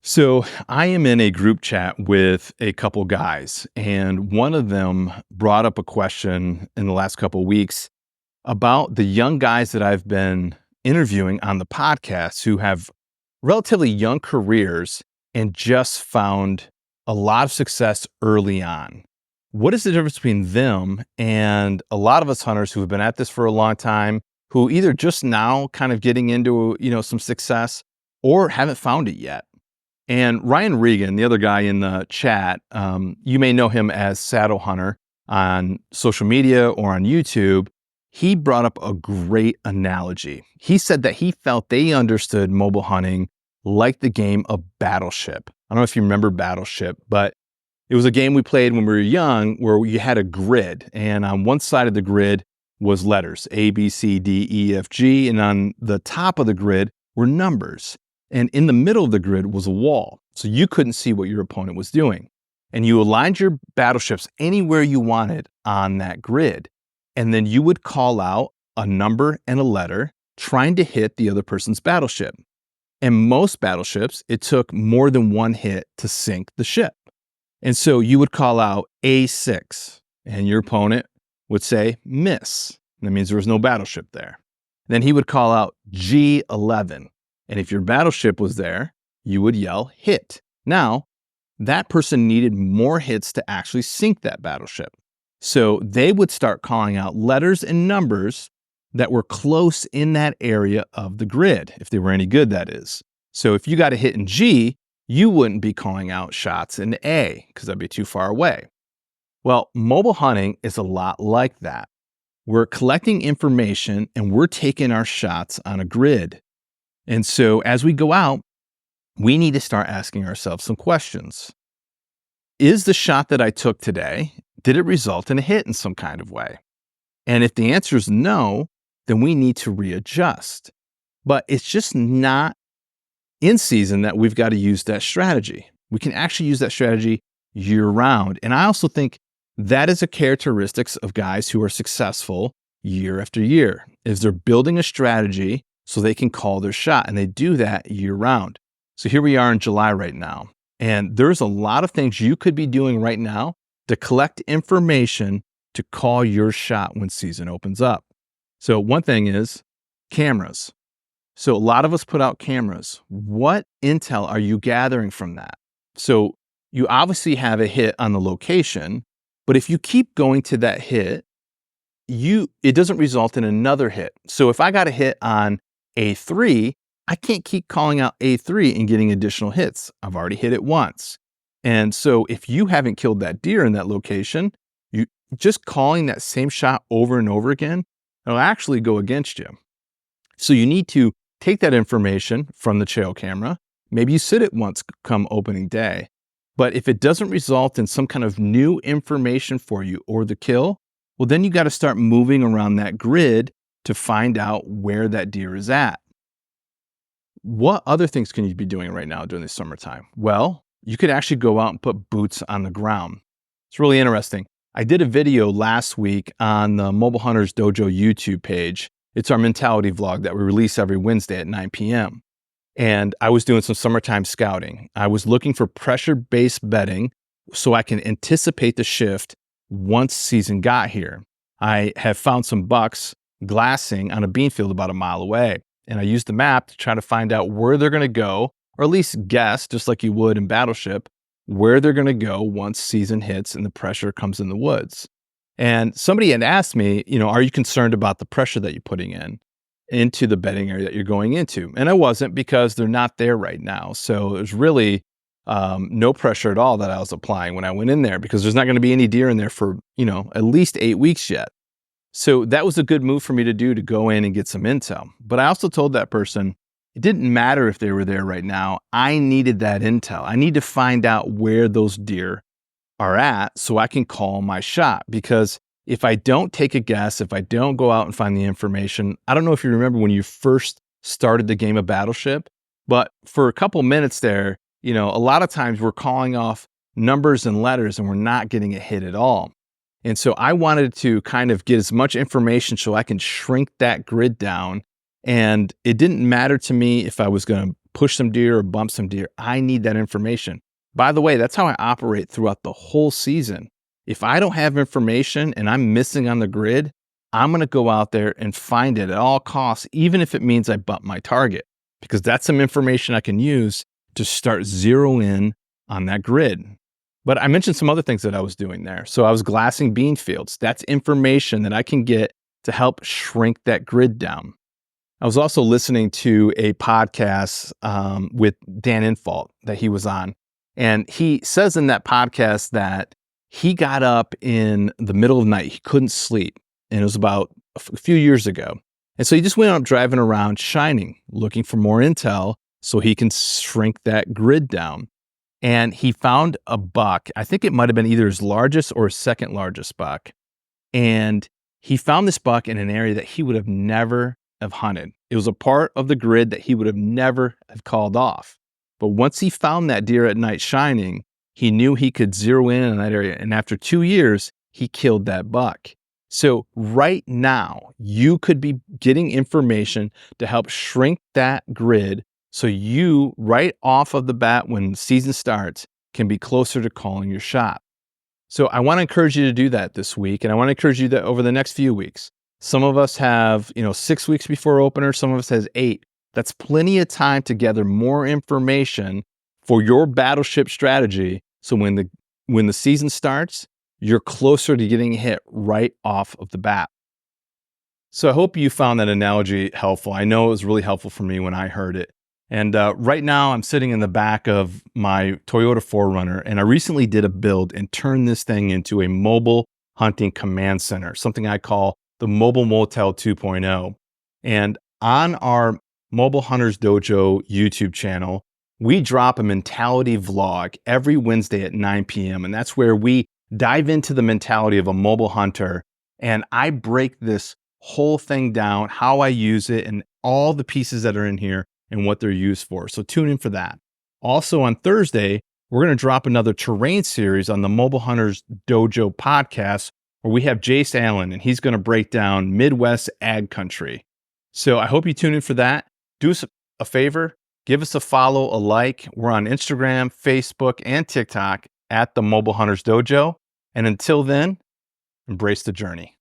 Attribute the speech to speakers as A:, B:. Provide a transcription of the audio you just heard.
A: So I am in a group chat with a couple guys, and one of them brought up a question in the last couple weeks about the young guys that I've been interviewing on the podcast who have relatively young careers and just found a lot of success early on. What is the difference between them and a lot of us hunters who have been at this for a long time, who either just now kind of getting into, some success or haven't found it yet? And Ryan Regan, the other guy in the chat, you may know him as Saddle Hunter on social media or on YouTube. He brought up a great analogy. He said that he felt they understood mobile hunting like the game of Battleship. I don't know if you remember Battleship, but it was a game we played when we were young where you had a grid. And on one side of the grid was letters, A, B, C, D, E, F, G. And on the top of the grid were numbers. And in the middle of the grid was a wall, so you couldn't see what your opponent was doing. And you aligned your battleships anywhere you wanted on that grid. And then you would call out a number and a letter trying to hit the other person's battleship. And most battleships, it took more than one hit to sink the ship. And so you would call out A6, and your opponent would say miss. That means there was no battleship there. Then he would call out G11. And if your battleship was there, you would yell hit. Now, that person needed more hits to actually sink that battleship. So they would start calling out letters and numbers that were close in that area of the grid, if they were any good, that is. So if you got a hit in G, you wouldn't be calling out shots in A because that'd be too far away. Well, mobile hunting is a lot like that. We're collecting information and we're taking our shots on a grid. And so as we go out, we need to start asking ourselves some questions. Is the shot that I took today, did it result in a hit in some kind of way? And if the answer is no, then we need to readjust. But it's just not in season that we've got to use that strategy. We can actually use that strategy year round. And I also think that is a characteristic of guys who are successful year after year, is they're building a strategy so they can call their shot, and they do that year round. So here we are in July right now, and there's a lot of things you could be doing right now to collect information to call your shot when season opens up. So one thing is cameras. So a lot of us put out cameras. What intel are you gathering from that? So you obviously have a hit on the location, but if you keep going to that hit, it doesn't result in another hit. So if I got a hit on A3, I can't keep calling out A3 and getting additional hits. I've already hit it once. And so if you haven't killed that deer in that location, you just calling that same shot over and over again, it'll actually go against you. So you need to take that information from the trail camera. Maybe you sit it once come opening day. But if it doesn't result in some kind of new information for you or the kill, well, then you got to start moving around that grid to find out where that deer is at. What other things can you be doing right now during the summertime? Well, you could actually go out and put boots on the ground. It's really interesting. I did a video last week on the Mobile Hunters Dojo YouTube page. It's our mentality vlog that we release every Wednesday at 9 p.m. And I was doing some summertime scouting. I was looking for pressure-based bedding so I can anticipate the shift once season got here. I have found some bucks glassing on a bean field about a mile away. And I used the map to try to find out where they're going to go, or at least guess, just like you would in Battleship, where they're going to go once season hits and the pressure comes in the woods. And somebody had asked me, are you concerned about the pressure that you're putting into the bedding area that you're going into? And I wasn't, because they're not there right now. So there's really no pressure at all that I was applying when I went in there, because there's not going to be any deer in there for, at least 8 weeks yet. So that was a good move for me to do, to go in and get some intel. But I also told that person, it didn't matter if they were there right now. I needed that intel. I need to find out where those deer are at so I can call my shot. Because if I don't take a guess, if I don't go out and find the information, I don't know if you remember when you first started the game of Battleship, but for a couple minutes there, a lot of times we're calling off numbers and letters and we're not getting a hit at all. And so I wanted to kind of get as much information so I can shrink that grid down. And it didn't matter to me if I was going to push some deer or bump some deer. I need that information. By the way, that's how I operate throughout the whole season. If I don't have information and I'm missing on the grid, I'm going to go out there and find it at all costs, even if it means I bump my target, because that's some information I can use to start zero in on that grid. But I mentioned some other things that I was doing there. So I was glassing bean fields. That's information that I can get to help shrink that grid down. I was also listening to a podcast with Dan Infalt that he was on. And he says in that podcast that he got up in the middle of the night. He couldn't sleep. And it was about a few years ago. And so he just went out driving around shining, looking for more intel so he can shrink that grid down. And he found a buck. I think it might have been either his largest or his second largest buck. And he found this buck in an area that he would have never have hunted. It was a part of the grid that he would have never have called off. But once he found that deer at night shining, he knew he could zero in on that area. And after 2 years, he killed that buck. So right now, you could be getting information to help shrink that grid so you, right off of the bat when the season starts, can be closer to calling your shot. So I want to encourage you to do that this week, and I want to encourage you that over the next few weeks. Some of us have, 6 weeks before opener, some of us has 8. That's plenty of time to gather more information for your battleship strategy. So when the season starts, you're closer to getting hit right off of the bat. So I hope you found that analogy helpful. I know it was really helpful for me when I heard it. And right now I'm sitting in the back of my Toyota 4Runner, and I recently did a build and turned this thing into a mobile hunting command center, something I call the Mobile Motel 2.0. And on our Mobile Hunters Dojo YouTube channel, we drop a mentality vlog every Wednesday at 9 p.m. And that's where we dive into the mentality of a mobile hunter. And I break this whole thing down, how I use it, and all the pieces that are in here and what they're used for. So tune in for that. Also on Thursday, we're going to drop another terrain series on the Mobile Hunters Dojo podcast, where we have Jace Allen, and he's going to break down Midwest ag country. So I hope you tune in for that. Do us a favor, give us a follow, a like. We're on Instagram, Facebook, and TikTok at the Mobile Hunters Dojo. And until then, embrace the journey.